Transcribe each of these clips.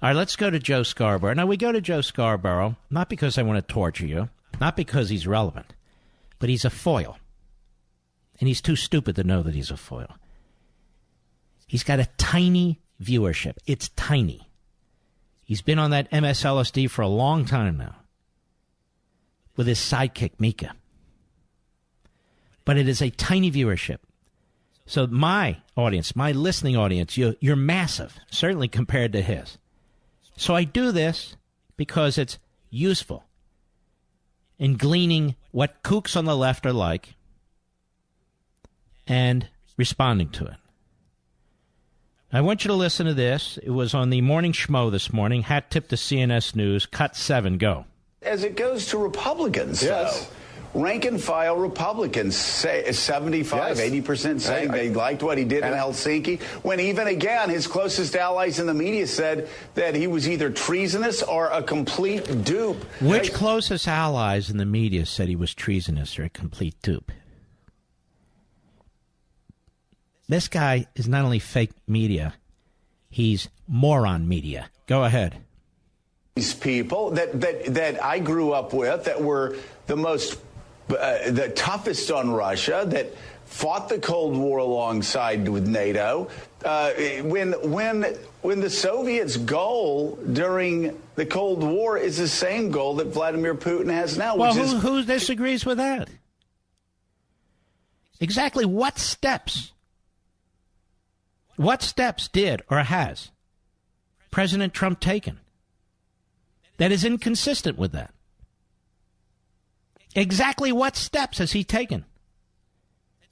All right, let's go to Joe Scarborough. Now, we go to Joe Scarborough, not because I want to torture you, not because he's relevant, but he's a foil. And he's too stupid to know that he's a foil. He's got a tiny viewership. It's tiny. He's been on that MSLSD for a long time now with his sidekick, Mika. But it is a tiny viewership. So my audience, my listening audience, you're massive, certainly compared to his. So I do this because it's useful in gleaning what kooks on the left are like and responding to it. I want you to listen to this. It was on the Morning Schmo this morning. Hat tip to CNS News. Cut 7. Go. As it goes to Republicans, yes. though. Rank and file Republicans say 75, yes. 80% saying they liked what he did in Helsinki, when even again his closest allies in the media said that he was either treasonous or a complete dupe. Which closest allies in the media said he was treasonous or a complete dupe? This guy is not only fake media, he's moron media. Go ahead. These people that I grew up with that were the toughest on Russia, that fought the Cold War alongside with NATO. When the Soviets' goal during the Cold War is the same goal that Vladimir Putin has now. Well, who disagrees with that? Exactly what steps did or has President Trump taken that is inconsistent with that? Exactly what steps has he taken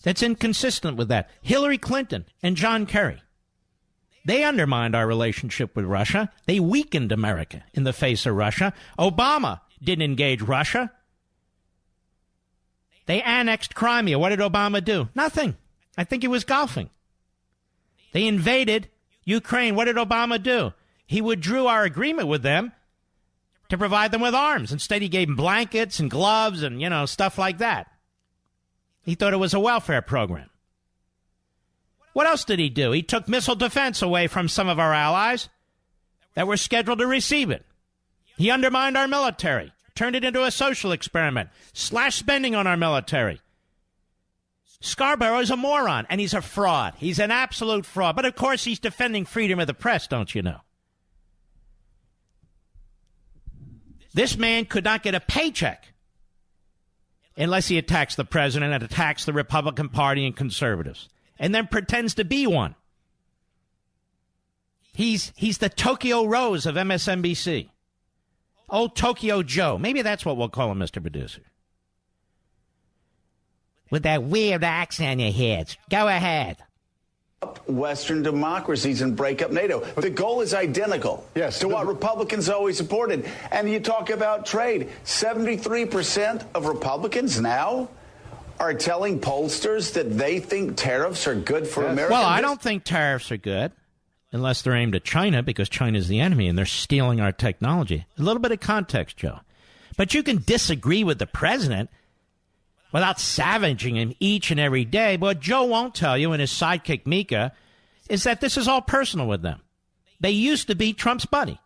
that's inconsistent with that? Hillary Clinton and John Kerry, they undermined our relationship with Russia. They weakened America in the face of Russia. Obama didn't engage Russia. They annexed Crimea. What did Obama do? Nothing. I think he was golfing. They invaded Ukraine. What did Obama do? He withdrew our agreement with them to provide them with arms. Instead, he gave them blankets and gloves and, stuff like that. He thought it was a welfare program. What else did he do? He took missile defense away from some of our allies that were scheduled to receive it. He undermined our military, turned it into a social experiment, slashed spending on our military. Scarborough is a moron, and he's a fraud. He's an absolute fraud. But, of course, he's defending freedom of the press, don't you know? This man could not get a paycheck unless he attacks the president and attacks the Republican Party and conservatives, and then pretends to be one. He's the Tokyo Rose of MSNBC. Old Tokyo Joe. Maybe that's what we'll call him, Mr. Producer. With that weird accent on your head. Go ahead. Western democracies and break up NATO. The goal is identical to what Republicans always supported. And you talk about trade. 73% of Republicans now are telling pollsters that they think tariffs are good for America. Well, I don't think tariffs are good unless they're aimed at China, because China's the enemy and they're stealing our technology. A little bit of context, Joe. But you can disagree with the president without savaging him each and every day. But what Joe won't tell you, and his sidekick Mika, is that this is all personal with them. They used to be Trump's buddy.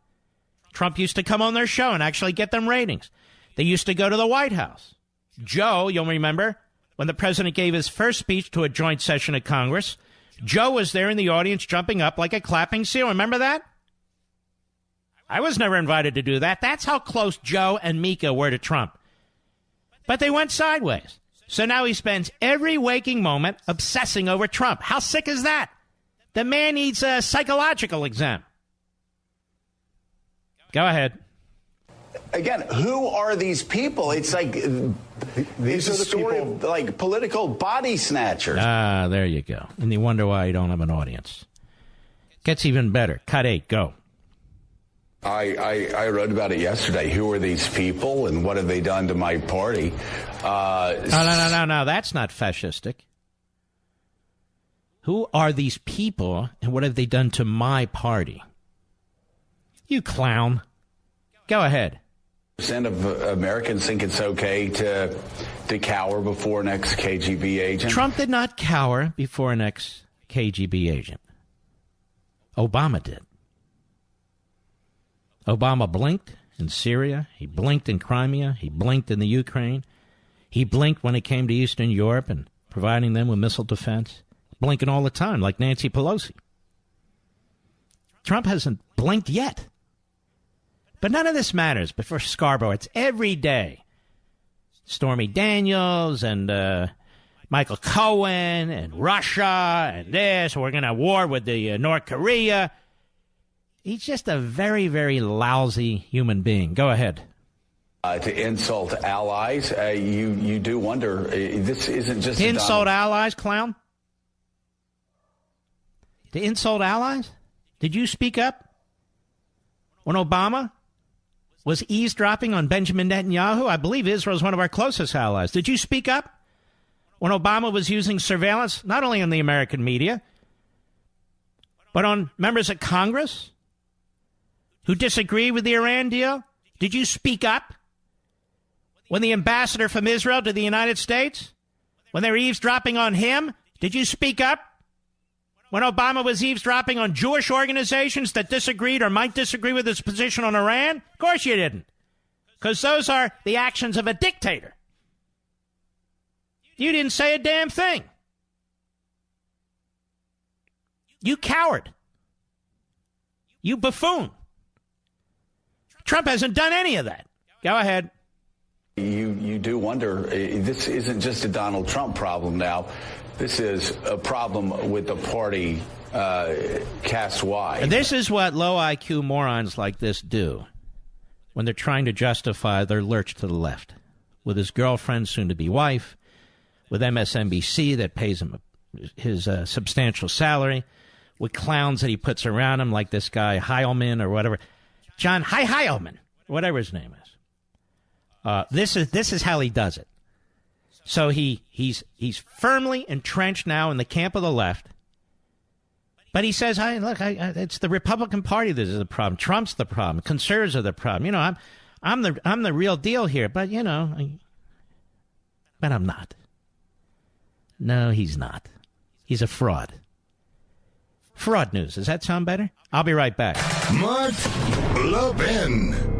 Trump used to come on their show and actually get them ratings. They used to go to the White House. Joe, you'll remember, when the president gave his first speech to a joint session of Congress, Joe was there in the audience jumping up like a clapping seal. Remember that? I was never invited to do that. That's how close Joe and Mika were to Trump. But they went sideways. So now he spends every waking moment obsessing over Trump. How sick is that? The man needs a psychological exam. Go ahead. Again, who are these people? It's like these are the story people, of like political body snatchers. Ah, there you go. And you wonder why you don't have an audience. Gets even better. Cut 8, go. I wrote about it yesterday. Who are these people and what have they done to my party? No. That's not fascistic. Who are these people and what have they done to my party? You clown. Go ahead. Percent of Americans think it's okay to cower before an ex-KGB agent. Trump did not cower before an ex-KGB agent. Obama did. Obama blinked in Syria. He blinked in Crimea. He blinked in the Ukraine. He blinked when it came to Eastern Europe and providing them with missile defense. Blinking all the time, like Nancy Pelosi. Trump hasn't blinked yet. But none of this matters. But for Scarborough, it's every day. Stormy Daniels and Michael Cohen and Russia and this. We're going to war with the North Korea. He's just a very, very lousy human being. Go ahead. To insult allies, you do wonder, this isn't just... To insult allies, clown? To insult allies? Did you speak up when Obama was eavesdropping on Benjamin Netanyahu? I believe Israel is one of our closest allies. Did you speak up when Obama was using surveillance, not only on the American media, but on members of Congress who disagree with the Iran deal? Did you speak up when the ambassador from Israel to the United States, when they were eavesdropping on him? Did you speak up when Obama was eavesdropping on Jewish organizations that disagreed or might disagree with his position on Iran? Of course you didn't, because those are the actions of a dictator. You didn't say a damn thing. You coward. You buffoon. Trump hasn't done any of that. Go ahead. You do wonder, this isn't just a Donald Trump problem now. This is a problem with the party cast-wide. And this is what low IQ morons like this do when they're trying to justify their lurch to the left. With his girlfriend, soon-to-be wife, with MSNBC that pays him his substantial salary, with clowns that he puts around him like this guy Heilman or whatever. John Heilman, whatever his name is. This is how he does it. So he's firmly entrenched now in the camp of the left. But he says, it's the Republican Party that is the problem. Trump's the problem. Conservatives are the problem. You know, I'm the real deal here. But but I'm not. No, he's not. He's a fraud. Fraud news. Does that sound better? I'll be right back. Mark Levin.